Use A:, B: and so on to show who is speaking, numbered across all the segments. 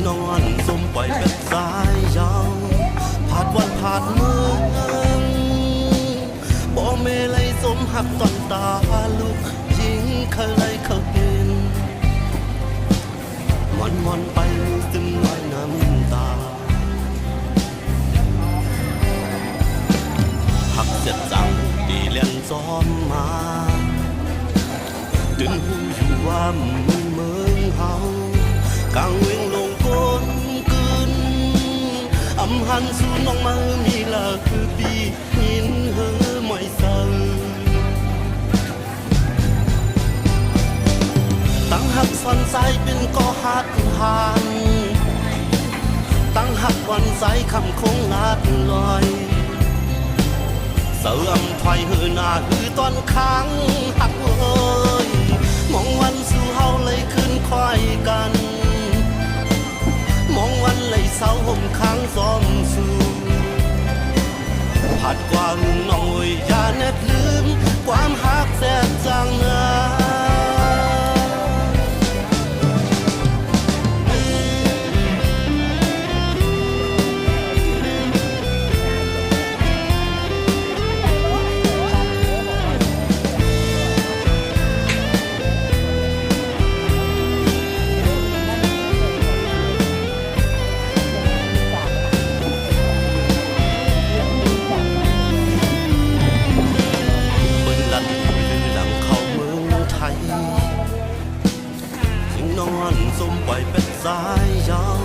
A: นอนสมปล่อยเป็นสายยาวผ่านวันผ่านเมืองบ่เมลัยสมหักตอนตาลูกยิงเคยเลยเขาเห็นมันไปซึมน้อยน้ำตาหักเสียจังดีเลี้ยงซ้อมมาจนหูอยู่ว่ามึงเมืองเฮากางเวงลงก้นกึนอำหันสู่น้องมามีลาคือปีหินเฮอไม่เศร้าตั้งหักสันใสเป็นก่อหักหันตั้งหักวันใสคำคงลาดลอยเสื่อมถอยหือหน้าหือตอนค้างหักเลยมองวันสู่เฮาเลยขึ้นคอยกันมองวันเลยเศร้าห่มค้างซ้อมสู่ผัดกว่าหึงน้อยอย่าแนบลืมความหักแสบจางนาสมปล่อยเป็นสายยาว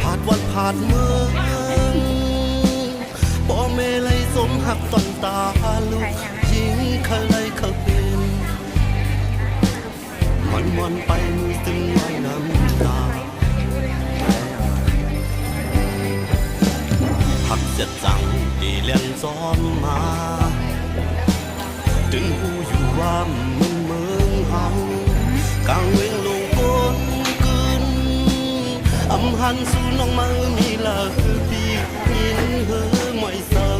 A: ผ่านวันผ่านเมืองบ่เมลัยสมหักตอนตาลูกยิงเคยเลยเขาเป็นมันไปมือตึงไว้น้ำตาหักเสียจังดีเลี้ยงซ้อมมาจนหูอยู่ว่ามึงเมืองเฮากางเวงลงก้นอำหันสู่น้องมามีลาคือปีหินเฮอไม่เศร้า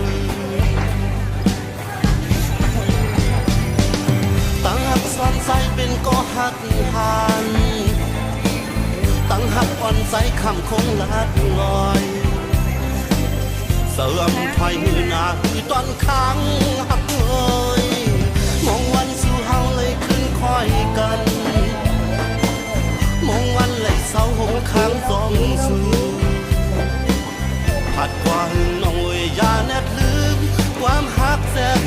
A: ตั้งหักซ้อนใสเป็นก่อหักหันตั้งหักอ่อนใสคำคงลาดลอยเสื่อมถอยหือหน้าหือตอนค้างหักเลยมองวันสู่เฮาเลยขึ้นคอยกันมองวันเลยเศร้าหงค้างสองสู่ผัดกว่าหึงน้อยอย่าแนบลืมความหักแสบ